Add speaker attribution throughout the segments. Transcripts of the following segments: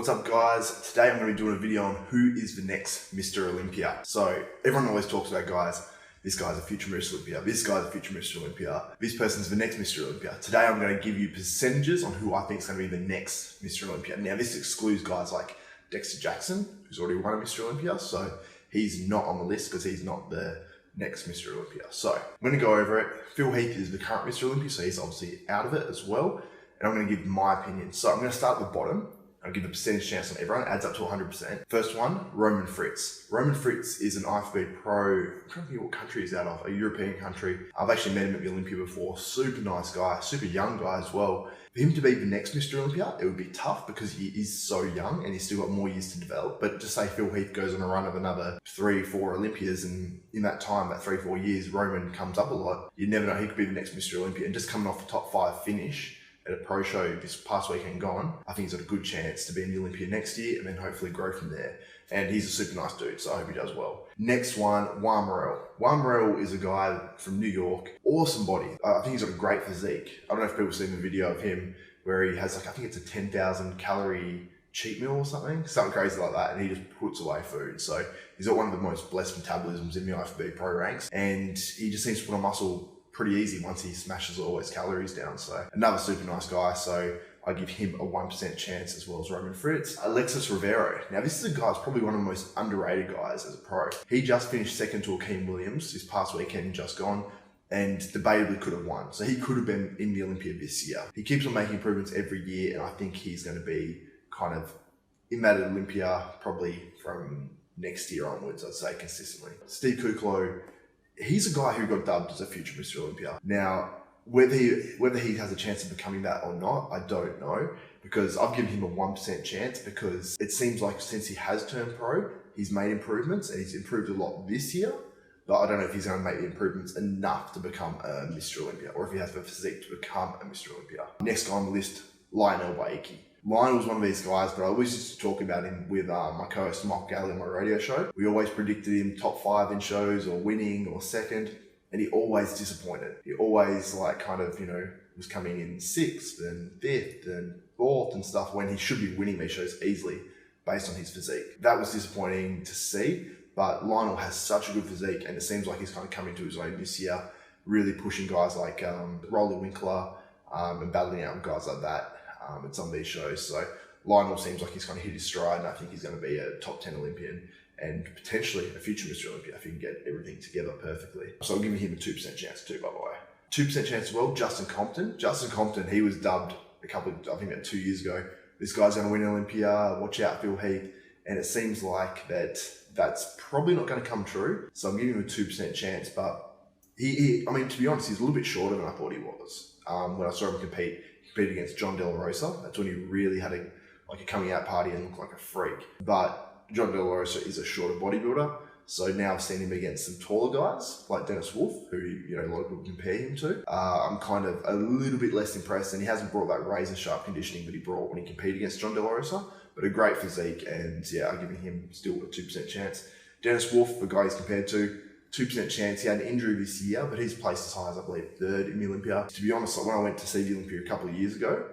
Speaker 1: What's up guys? Today I'm going to be doing a video on who is the next Mr. Olympia. So everyone always talks about guys, this guy's a future Mr. Olympia, this guy's a future Mr. Olympia, this person's the next Mr. Olympia. Today I'm going to give you percentages on who I think is going to be the next Mr. Olympia. Now this excludes guys like Dexter Jackson, who's already won a Mr. Olympia, so he's not on the list because he's not the next Mr. Olympia. So I'm going to go over it. Phil Heath is the current Mr. Olympia, so he's obviously out of it as well. And I'm going to give my opinion. So I'm going to start at the bottom. I'll give a percentage chance on everyone. It adds up to 100%. First one, Roman Fritz. Roman Fritz is an IFBB pro. I'm trying to think what country he's out of. A European country. I've actually met him at the Olympia before. Super nice guy. Super young guy as well. For him to be the next Mr. Olympia, it would be tough because he is so young and he's still got more years to develop. But just say Phil Heath goes on a run of another 3-4 Olympias, and in that time, that 3-4 years, Roman comes up a lot. You never know, he could be the next Mr. Olympia. And just coming off the top 5 finish at a pro show this past weekend gone, I think he's got a good chance to be in the Olympia next year and then hopefully grow from there. And he's a super nice dude, so I hope he does well. Next one, Wama Row. Wama Row is a guy from New York, awesome body. I think he's got a great physique. I don't know if people have seen the video of him where he has like, I think it's a 10,000 calorie cheat meal or something crazy like that, and he just puts away food. So he's got one of the most blessed metabolisms in the IFBB pro ranks, and he just seems to put on muscle pretty easy once he smashes all those calories down. So another super nice guy. So I give him a 1% chance as well as Roman Fritz. Alexis Rivero. Now this is a guy who's probably one of the most underrated guys as a pro. He just finished second to Akeem Williams this past weekend just gone, and debatably could have won. So he could have been in the Olympia this year. He keeps on making improvements every year, and I think he's going to be kind of in that Olympia probably from next year onwards, I'd say, consistently. Steve Kuclo, he's a guy who got dubbed as a future Mr. Olympia. Now, whether he has a chance of becoming that or not, I don't know, because I've given him a 1% chance because it seems like since he has turned pro, he's made improvements and he's improved a lot this year, but I don't know if he's going to make the improvements enough to become a Mr. Olympia or if he has the physique to become a Mr. Olympia. Next guy on the list, Lionel Beyeke. Lionel's one of these guys, but I always used to talk about him with my co-host Mike Galley on my radio show. We always predicted him top 5 in shows or winning or second, and he always disappointed. He always was coming in 6th and 5th and 4th and stuff when he should be winning these shows easily based on his physique. That was disappointing to see, but Lionel has such a good physique, and it seems like he's kind of coming to his own this year, really pushing guys like Roelly Winklaar and battling out with guys like that. At some of these shows. So Lionel seems like he's kind of hit his stride, and I think he's going to be a top 10 Olympian and potentially a future Mr. Olympia if he can get everything together perfectly. So I'm giving him a 2% chance too, by the way. 2% chance as well, Justin Compton. Justin Compton, he was dubbed I think about 2 years ago, this guy's going to win Olympia, watch out Phil Heath, and it seems like that's probably not going to come true. So I'm giving him a 2% chance, but I mean, to be honest, he's a little bit shorter than I thought he was. When I saw him compete against John De La Rosa. That's when he really had a coming out party and looked like a freak. But John De La Rosa is a shorter bodybuilder. So now I've seen him against some taller guys like Dennis Wolf, who a lot of people compare him to. I'm kind of a little bit less impressed, and he hasn't brought that razor sharp conditioning that he brought when he competed against John De La Rosa, but a great physique, and yeah, I'm giving him still a 2% chance. Dennis Wolf, the guy he's compared to, 2% chance. He had an injury this year, but he's placed as high as, I believe, 3rd in the Olympia. To be honest, when I went to see the Olympia a couple of years ago,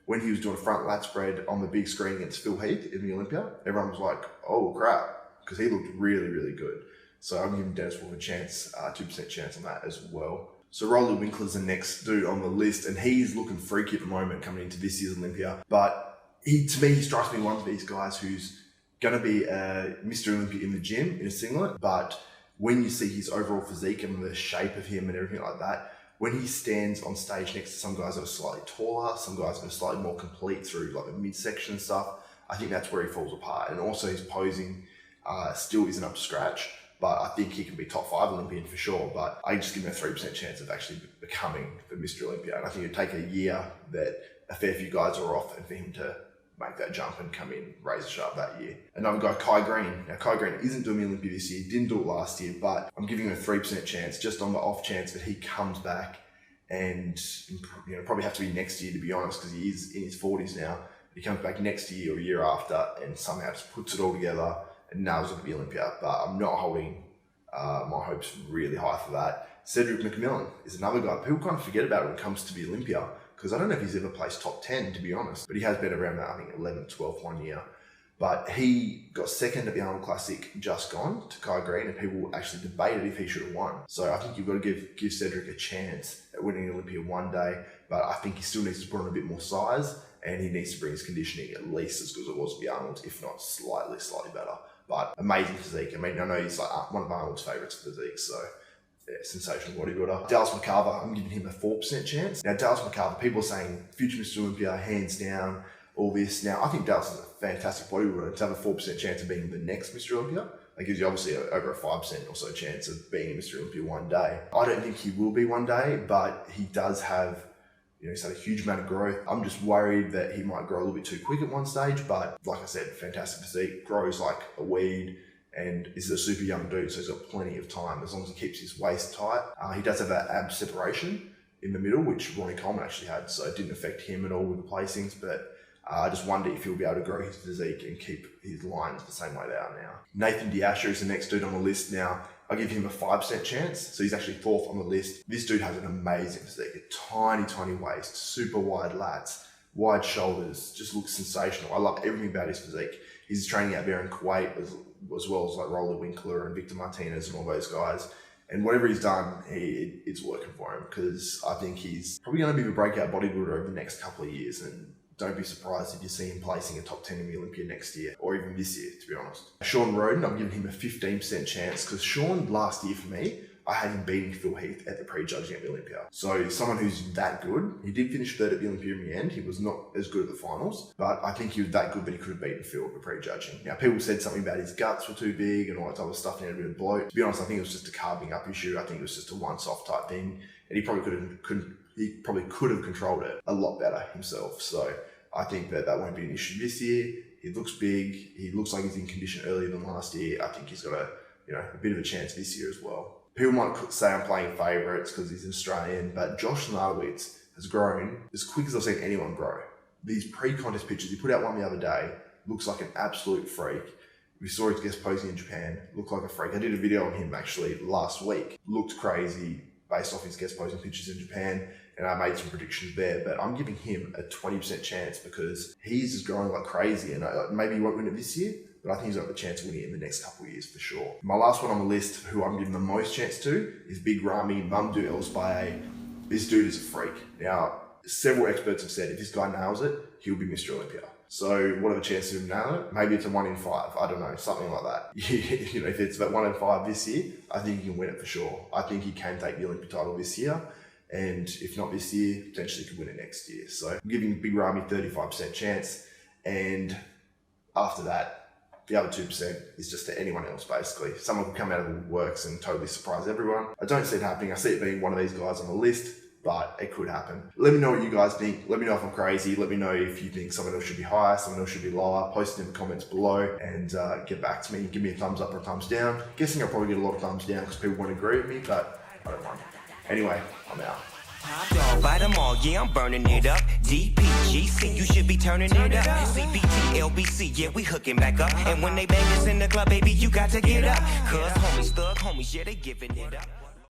Speaker 1: when he was doing a front lat spread on the big screen against Phil Heath in the Olympia, everyone was like, oh crap, because he looked really, really good. So I'm giving Dennis Wolf a chance, 2% chance on that as well. So Roelly Winklaar is the next dude on the list, and he's looking freaky at the moment coming into this year's Olympia. But he strikes me one of these guys who's going to be a Mr. Olympia in the gym in a singlet, but when you see his overall physique and the shape of him and everything like that, when he stands on stage next to some guys that are slightly taller, some guys that are slightly more complete through like the midsection and stuff, I think that's where he falls apart. And also his posing still isn't up to scratch, but I think he can be top 5 Olympian for sure. But I just give him a 3% chance of actually becoming the Mr. Olympia. And I think it'd take a year that a fair few guys are off and for him to make that jump and come in razor sharp that year. Another guy, Kai Greene. Now, Kai Greene isn't doing the Olympia this year, didn't do it last year, but I'm giving him a 3% chance just on the off chance that he comes back and probably have to be next year, to be honest, because he is in his 40s now. He comes back next year or year after and somehow just puts it all together and nails it to the Olympia. But I'm not holding my hopes really high for that. Cedric McMillian is another guy. People kind of forget about it when it comes to the Olympia, because I don't know if he's ever placed top 10, to be honest, but he has been around that, I think, 11th, 12th one year. But he got second at the Arnold Classic just gone to Kai Greene, and people actually debated if he should have won. So I think you've got to give Cedric a chance at winning Olympia one day, but I think he still needs to put on a bit more size, and he needs to bring his conditioning at least as good as it was at the Arnold, if not slightly better. But amazing physique. I mean, I know he's like one of Arnold's favourites for physique, so yeah, sensational bodybuilder. Dallas McCarver, I'm giving him a 4% chance. Now, Dallas McCarver, people are saying future Mr Olympia, hands down, all this. Now, I think Dallas is a fantastic bodybuilder. To have a 4% chance of being the next Mr Olympia, that gives you obviously over a 5% or so chance of being Mr Olympia one day. I don't think he will be one day, but he does have, he's had a huge amount of growth. I'm just worried that he might grow a little bit too quick at one stage, but like I said, fantastic physique, grows like a weed, and is a super young dude, so he's got plenty of time as long as he keeps his waist tight. He does have that ab separation in the middle, which Ronnie Coleman actually had, so it didn't affect him at all with the placings, but I just wonder if he'll be able to grow his physique and keep his lines the same way they are now. Nathan Asha is the next dude on the list now. I give him a 5% chance, so he's actually 4th on the list. This dude has an amazing physique, a tiny waist, super wide lats, wide shoulders, just looks sensational. I love everything about his physique. He's training out there in Kuwait as well as like Roelly Winklaar and Victor Martinez and all those guys. And whatever he's done, it's working for him, because I think he's probably going to be the breakout bodybuilder over the next couple of years. And don't be surprised if you see him placing a top 10 in the Olympia next year, or even this year, to be honest. Shawn Rhoden, I'm giving him a 15% chance, because Shawn, last year for me, I had him beating Phil Heath at the pre-judging at the Olympia. So someone who's that good, he did finish 3rd at the Olympia in the end. He was not as good at the finals, but I think he was that good that he could have beaten Phil at the pre-judging. Now, people said something about his guts were too big and all that type of stuff, and he had a bit of bloat. To be honest, I think it was just a carving up issue. I think it was just a once-off type thing, and he probably could have controlled it a lot better himself. So I think that won't be an issue this year. He looks big. He looks like he's in condition earlier than last year. I think he's got a bit of a chance this year as well. People might say I'm playing favourites because he's Australian, but Josh Lenartowicz has grown as quick as I've seen anyone grow. These pre-contest pictures, he put out one the other day, looks like an absolute freak. We saw his guest posing in Japan, looked like a freak. I did a video on him actually last week. Looked crazy based off his guest posing pictures in Japan, and I made some predictions there, but I'm giving him a 20% chance because he's just growing like crazy, and maybe he won't win it this year, but I think he's got the chance of winning it in the next couple of years for sure. My last one on the list, who I'm giving the most chance to, is Big Ramy Mamdouh Elssbiay. This dude is a freak. Now, several experts have said if this guy nails it, he'll be Mr Olympia. So what are the chances of him nailing it? Maybe it's a 1 in 5. I don't know, something like that. If it's about 1 in 5 this year, I think he can win it for sure. I think he can take the Olympia title this year. And if not this year, potentially could win it next year. So I'm giving Big Ramy 35% chance. And after that, the other 2% is just to anyone else, basically. Someone could come out of the woodworks and totally surprise everyone. I don't see it happening. I see it being one of these guys on the list, but it could happen. Let me know what you guys think. Let me know if I'm crazy. Let me know if you think someone else should be higher, someone else should be lower. Post it in the comments below and get back to me. Give me a thumbs up or a thumbs down. Guessing I'll probably get a lot of thumbs down because people won't agree with me, but I don't mind. Anyway, I'm out.
Speaker 2: Dog, bite them all, yeah, I'm burning it up. DPGC, you should be turning it up. CBT, LBC, yeah, we hooking back up. And when they bang us in the club, baby, you got to get up. Cause homies, thug homies, yeah, they giving it up.